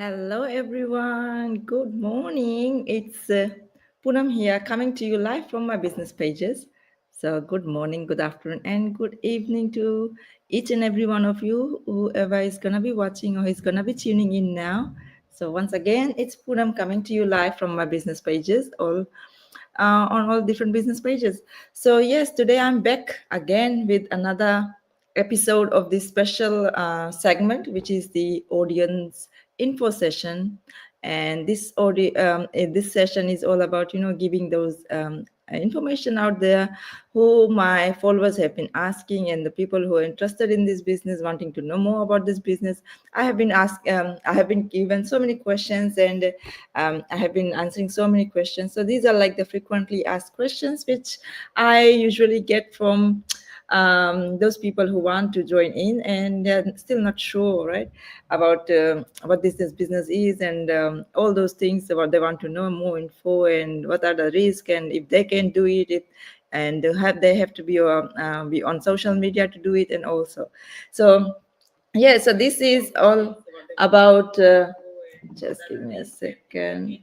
Hello, everyone. Good morning. It's Poonam here, coming to you live from my business pages. So, good morning, good afternoon, and good evening to each and every one of you, whoever is going to be watching or is going to be tuning in now. So, once again, it's Poonam coming to you live from my business pages, all on all different business pages. So, yes, today I'm back again with another episode of this special segment, which is the audience info session. And this session is all about giving those information out there who my followers have been asking, and the people who are interested in this business, wanting to know more about this business. I have been given so many questions, and I have been answering so many questions. So these are like the frequently asked questions which I usually get from those people who want to join in and they're still not sure, right, about what this business is, and all those things about they want to know more info and what are the risks and if they can do it, and they have to be on social media to do it, and also so yeah, so this is all about just give me a second.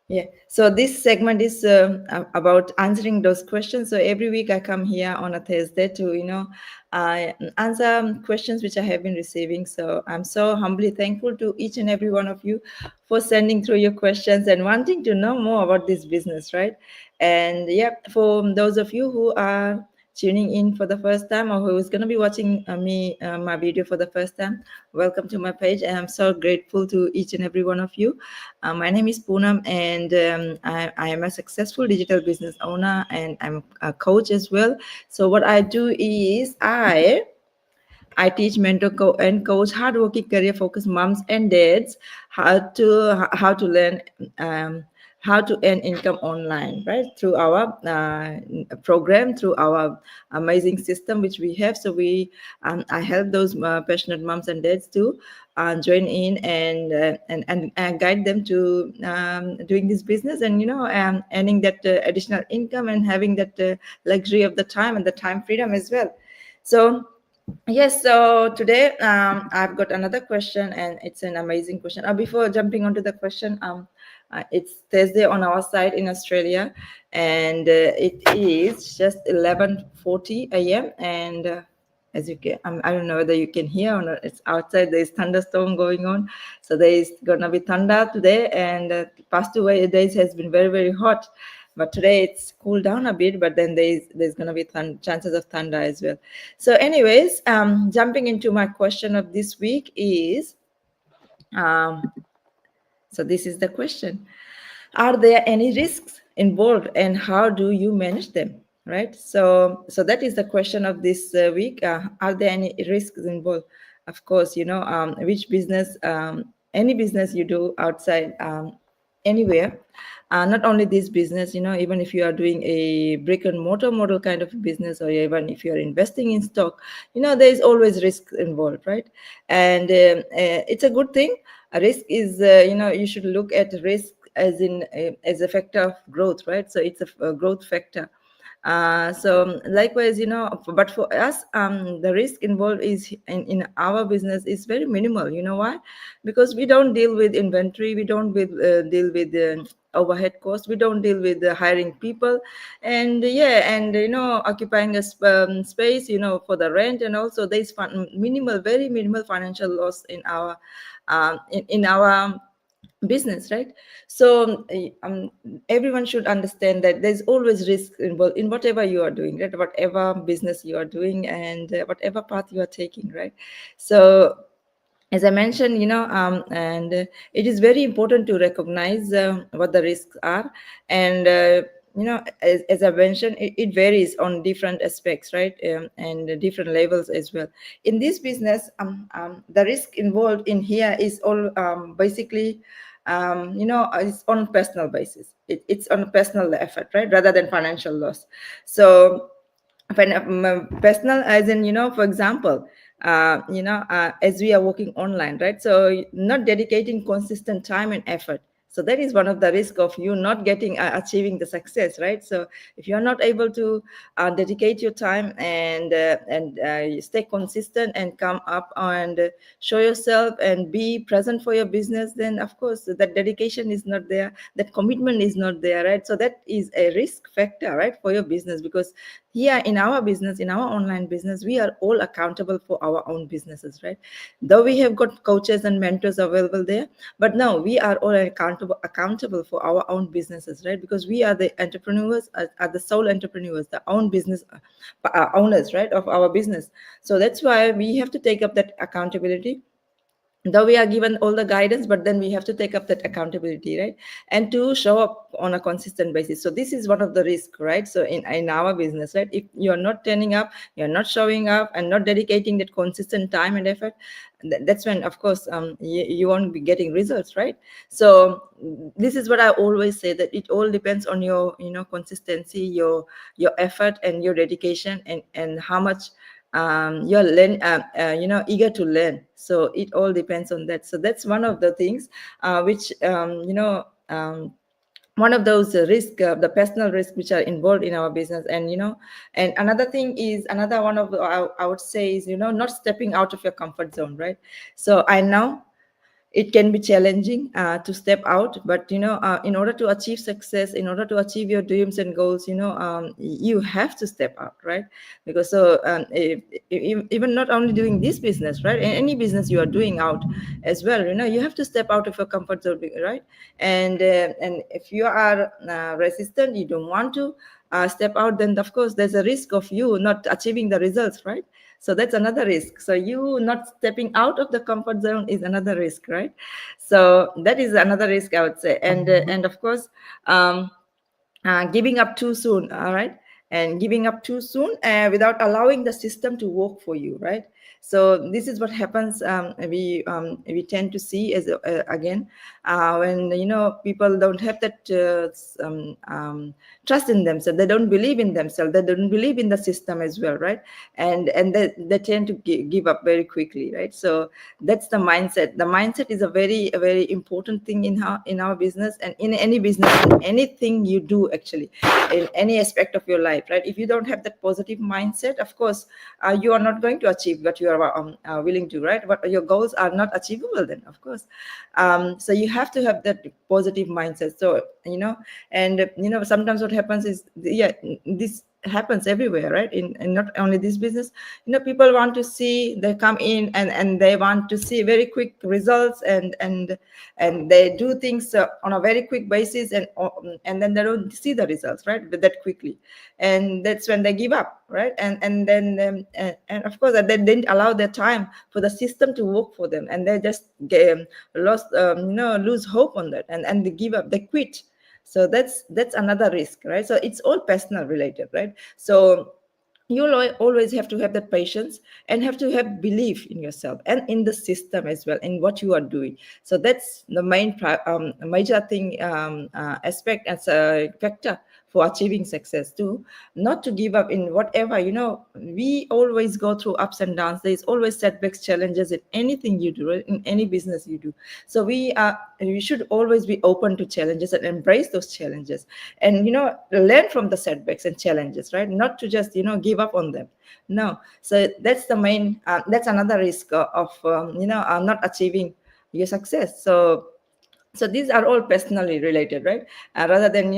Yeah, so this segment is about answering those questions. So every week I come here on a Thursday to, answer questions which I have been receiving. So I'm so humbly thankful to each and every one of you for sending through your questions and wanting to know more about this business, right? And yeah, for those of you who are tuning in for the first time or who is going to be watching my video for the first time, welcome to my page. And I'm so grateful to each and every one of you. My name is Poonam, and I am a successful digital business owner, and I'm a coach as well. So what I do is I teach, mentor, and coach hardworking, career-focused moms and dads how to learn how to earn income online, right? Through our program, through our amazing system which we have. So I help those passionate moms and dads to join in and guide them to doing this business, and earning that additional income and having that luxury of the time and the time freedom as well. So yes, so today I've got another question, and it's an amazing question. Before jumping onto the question, it's Thursday on our side in Australia, and it is just 11:40 a.m. And as you can, I don't know whether you can hear or not. It's outside. There's thunderstorm going on, so there is gonna be thunder today. And past 2 days has been very very hot. But today it's cooled down a bit, but then there's going to be chances of thunder as well. So anyways, jumping into my question of this week is, so this is the question: are there any risks involved, and how do you manage them? Right. So that is the question of this week. Are there any risks involved? Of course, which business, any business you do outside, anywhere, not only this business, even if you are doing a brick and mortar model kind of business, or even if you're investing in stock, there is always risk involved, right? And it's a good thing. A risk is, you should look at risk as in as a factor of growth, right? So it's a growth factor. So likewise, but for us, the risk involved is in our business is very minimal. You know why? Because we don't deal with inventory, we don't deal with overhead costs, we don't deal with hiring people, and occupying a space, for the rent, and also there's minimal, very minimal financial loss in our in our business, right? So everyone should understand that there's always risk involved in whatever you are doing, right? Whatever business you are doing, and whatever path you are taking, right? So as I mentioned, and it is very important to recognize what the risks are. And as I mentioned, it varies on different aspects, right? And different levels as well. In this business, the risk involved in here is all basically, it's on personal basis. It's on personal effort, right, rather than financial loss. So personal, as in, for example, as we are working online, right? So not dedicating consistent time and effort, So that is one of the risk of you not getting achieving the success, right? So if you are not able to dedicate your time and stay consistent and come up and show yourself and be present for your business, then of course that dedication is not there, that commitment is not there, right? So that is a risk factor, right, for your business. Because here in our business, in our online business, we are all accountable for our own businesses, right? Though we have got coaches and mentors available there, but now we are all accountable for our own businesses, right? Because we are the entrepreneurs, are the sole entrepreneurs, the own business owners, right, of our business. So that's why we have to take up that accountability. Though we are given all the guidance, but then we have to take up that accountability, right, and to show up on a consistent basis. So this is one of the risks, right? So in our business, right, if you're not turning up, you're not showing up and not dedicating that consistent time and effort, that's when of course you won't be getting results, right? So this is what I always say, that it all depends on your consistency, your effort and your dedication, and how much you're eager to learn. So it all depends on that. So that's one of the things which one of those risk, the personal risk which are involved in our business. And another thing is, another one of the, I would say is, not stepping out of your comfort zone, right? So I know it can be challenging to step out, but in order to achieve success, in order to achieve your dreams and goals, you have to step out, right? Because even not only doing this business, right, in any business you are doing out as well, you have to step out of your comfort zone, right? And if you are resistant, you don't want to step out, then of course there's a risk of you not achieving the results, right? So that's another risk. So you not stepping out of the comfort zone is another risk, right? So that is another risk, I would say. And of course, giving up too soon, all right? And giving up too soon without allowing the system to work for you, right? So this is what happens. We tend to see as again when people don't have that trust in themselves. They don't believe in themselves. They don't believe in the system as well, right? And they tend to give up very quickly, right? So that's the mindset. The mindset is a very important thing in our business, and in any business, in anything you do, actually, in any aspect of your life, right? If you don't have that positive mindset, of course you are not going to achieve what you are willing to, right? But your goals are not achievable then, of course. So you have to have that positive mindset. So and sometimes what happens is, yeah, this happens everywhere, right? In not only this business, people want to see, they come in and they want to see very quick results, and they do things on a very quick basis, and then they don't see the results, right, that quickly, and that's when they give up, right? And then and of course they didn't allow their time for the system to work for them, and they just lose hope on that, and they give up, they quit. So that's another risk, right? So it's all personal related, right? So you'll always have to have that patience and have to have belief in yourself and in the system as well, in what you are doing. So that's the major thing, aspect, as a factor for achieving success too. Not to give up in whatever, we always go through ups and downs. There's always setbacks, challenges in anything you do, right? In any business you do. So we should always be open to challenges and embrace those challenges, and learn from the setbacks and challenges, right? Not to just give up on them. No. So that's the main that's another risk of not achieving your success. So these are all personally related, right? Rather than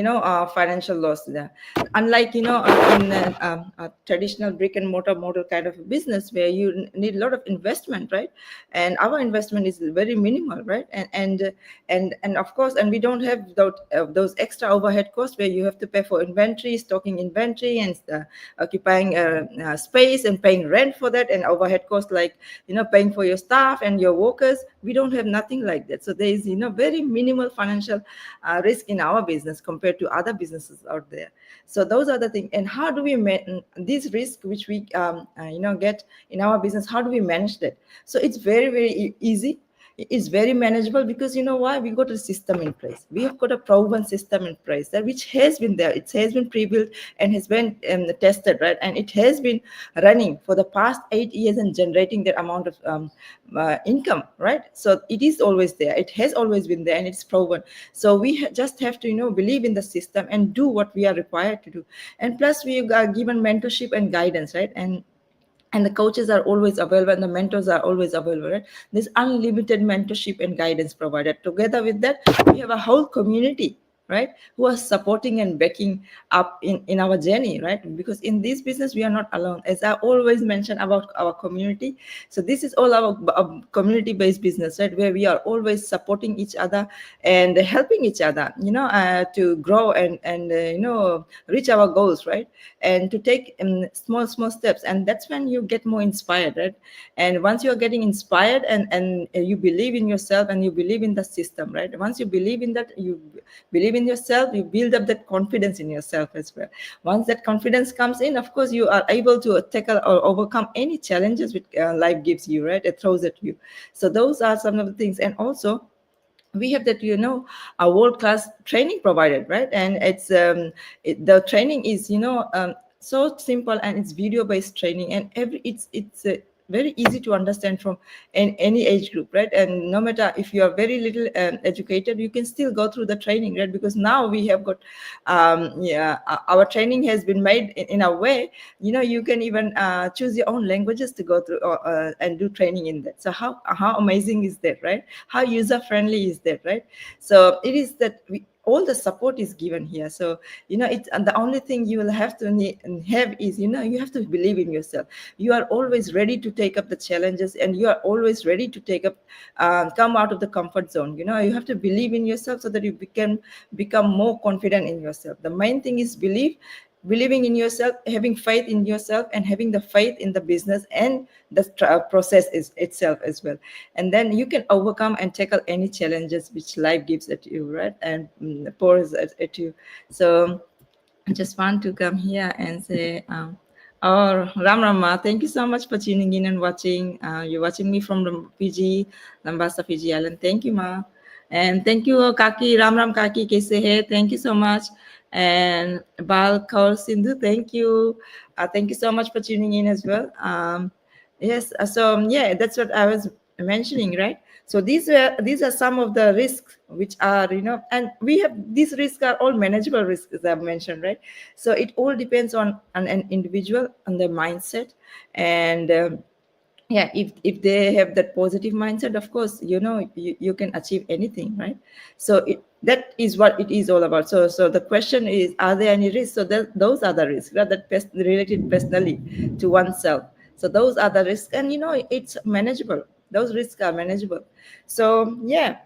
financial loss there. Unlike in a traditional brick and mortar model kind of a business, where you need a lot of investment, right? And our investment is very minimal, right? And of course, and we don't have those extra overhead costs where you have to pay for inventory, stocking inventory, and occupying space and paying rent for that, and overhead costs like paying for your staff and your workers. We don't have nothing like that. So there is very minimal financial risk in our business compared to other businesses out there. So those are the things. And how do we these risks which we get in our business, how do we manage that? So it's very easy. is very manageable, because you know why? We got a system in place. We have got a proven system in place, that which has been there. It has been pre-built and has been tested, right? And it has been running for the past 8 years and generating that amount of income, right? So it is always there. It has always been there, and it's proven. So we just have to, believe in the system and do what we are required to do. And plus, we are given mentorship and guidance, right? And the coaches are always available, and the mentors are always available, right? There's unlimited mentorship and guidance provided. Together with that, we have a whole community, right, who are supporting and backing up in our journey, right? Because in this business, we are not alone, as I always mention about our community. So this is all our community-based business, right, where we are always supporting each other and helping each other, to grow and reach our goals, right? And to take small steps. And that's when you get more inspired, right? And once you're getting inspired and you believe in yourself and you believe in the system, right? Once you believe in that, you believe in yourself, you build up that confidence in yourself as well. Once that confidence comes in, of course, you are able to tackle or overcome any challenges which life gives you, right? It throws at you. So those are some of the things. And also, we have that, a world-class training provided, right? And the training is, so simple, and it's video-based training, and it's very easy to understand from any age group, right? And no matter if you are very little educated, you can still go through the training, right? Because now we have got our training has been made in a way, you can even choose your own languages to go through and do training in that. So how amazing is that, right? How user friendly is that, right? So it is that all the support is given here. So it's, and the only thing you will have to have is, you have to believe in yourself. You are always ready to take up the challenges, and you are always ready to take up come out of the comfort zone. You have to believe in yourself so that you become more confident in yourself. The main thing is believing in yourself, having faith in yourself, and having the faith in the business and the process itself as well. And then you can overcome and tackle any challenges which life gives at you, right? And pours at you. So I just want to come here and say, oh, Ram Rama, thank you so much for tuning in and watching. You're watching me from Fiji, Lambasa, Fiji Island. Thank you, Ma. And thank you, Kaki, Ram Kaki, kaise hai? Thank you so much. And Bal Kaur Sindhu, thank you. Thank you so much for tuning in as well. Yes, so yeah, that's what I was mentioning, right? So these are some of the risks which are, and we have, these risks are all manageable risks, as I've mentioned, right? So it all depends on an individual, on their mindset. And yeah, if they have that positive mindset, of course, you can achieve anything, right? So that is what it is all about. So the question is, are there any risks? So those are the risks, right, that related personally to oneself. So those are the risks, and it's manageable. Those risks are manageable. So yeah.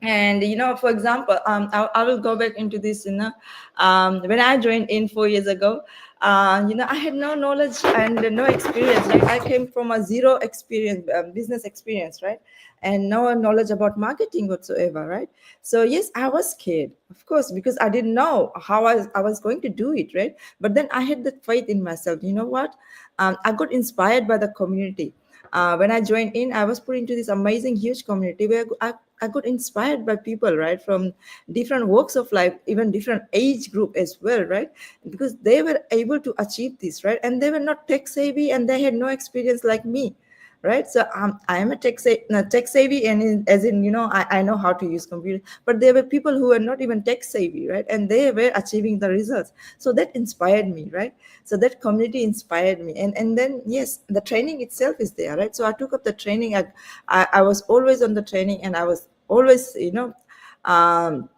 And for example, I will go back into this. When I joined in 4 years ago, I had no knowledge and no experience. Like, I came from a zero experience, business experience, right? And no knowledge about marketing whatsoever, right? So yes, I was scared, of course, because I didn't know how I was going to do it, right? But then I had that faith in myself. You know what? I got inspired by the community. When I joined in, I was put into this amazing, huge community where I got inspired by people, right, from different walks of life, even different age group as well, right? Because they were able to achieve this, right? And they were not tech savvy, and they had no experience like me, right? So I am a tech savvy, and as in, I know how to use computer, but there were people who were not even tech savvy, right? And they were achieving the results. So that inspired me, right? So that community inspired me. And then, yes, the training itself is there, right? So I took up the training. I was always on the training, and I was always, um,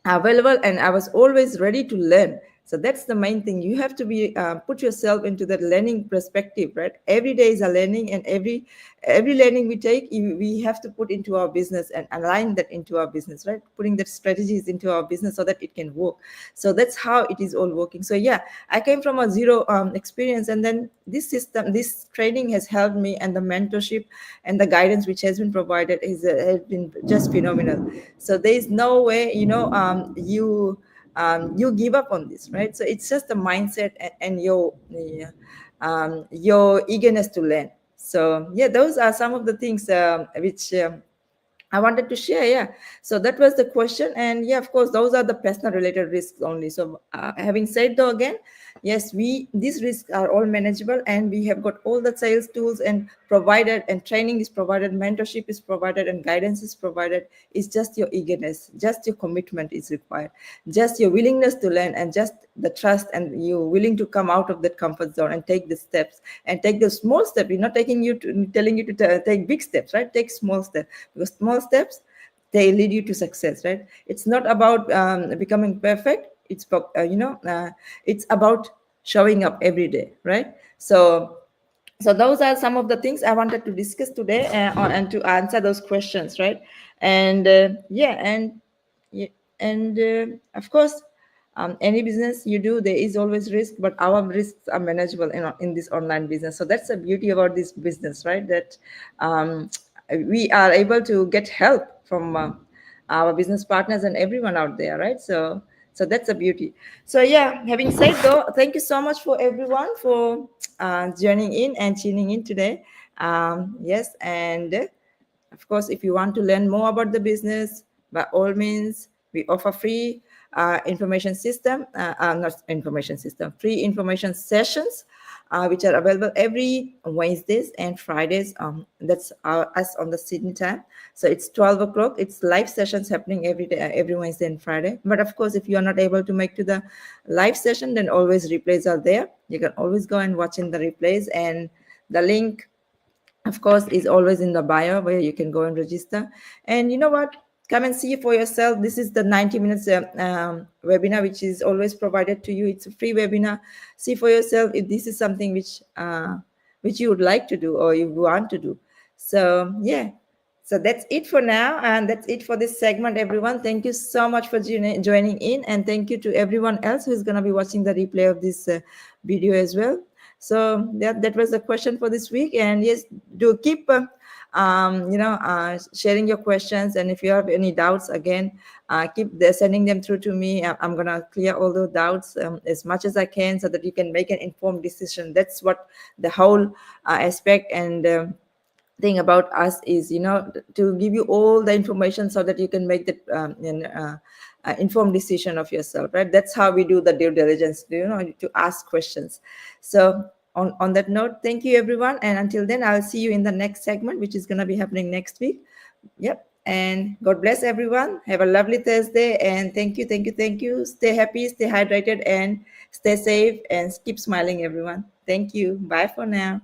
available, and I was always ready to learn. So that's the main thing. You have to be put yourself into that learning perspective, right? Every day is a learning, and every learning we take, we have to put into our business and align that into our business, right? Putting that strategies into our business so that it can work. So that's how it is all working. So yeah, I came from a zero experience, and then this system, this training has helped me, and the mentorship and the guidance which has been provided has been just phenomenal. So there is no way, you give up on this, right? So it's just the mindset and your eagerness to learn. So yeah, those are some of the things which I wanted to share. Yeah, so that was the question. And yeah, of course, those are the personal related risks only. So having said though, again, yes, these risks are all manageable, and we have got all the sales tools and provided, and training is provided, mentorship is provided, and guidance is provided. It's just your eagerness, just your commitment is required, just your willingness to learn, and just the trust, and you willing to come out of that comfort zone and take the steps, and take the small step. We're not taking you to telling you to take big steps, right? Take small steps, because small steps, they lead you to success, right? It's not about becoming perfect. It's it's about showing up every day, right? So those are some of the things I wanted to discuss today, and to answer those questions, right? And yeah, yeah, and of course, any business you do, there is always risk, but our risks are manageable in this online business. So that's the beauty about this business, right? That we are able to get help from our business partners and everyone out there, right? So that's a beauty. So yeah, having said though, thank you so much for everyone for joining in and tuning in today. Yes, and of course, if you want to learn more about the business, by all means, we offer free information system, not information system, free information sessions, which are available every Wednesdays and Fridays. That's us on the Sydney time. So it's 12 o'clock. It's live sessions happening every day, every Wednesday and Friday. But of course, if you are not able to make to the live session, then always replays are there. You can always go and watch in the replays, and the link, of course, is always in the bio, where you can go and register. And you know what, come and see for yourself. This is the 90 minutes webinar, which is always provided to you. It's a free webinar. See for yourself if this is something which you would like to do or you want to do. So yeah, so that's it for now, and that's it for this segment, everyone. Thank you so much for joining in, and thank you to everyone else who's going to be watching the replay of this video as well. So that was the question for this week. And yes, do keep sharing your questions, and if you have any doubts, again, keep sending them through to me. I'm gonna clear all those doubts as much as I can, so that you can make an informed decision. That's what the whole aspect and thing about us is, to give you all the information so that you can make the informed decision of yourself, right? That's how we do the due diligence, to ask questions. So on that note, thank you everyone, and until then, I'll see you in the next segment, which is going to be happening next week. Yep. And God bless everyone. Have a lovely Thursday, and thank you. Stay happy, stay hydrated, and stay safe, and keep smiling, everyone. Thank you. Bye for now.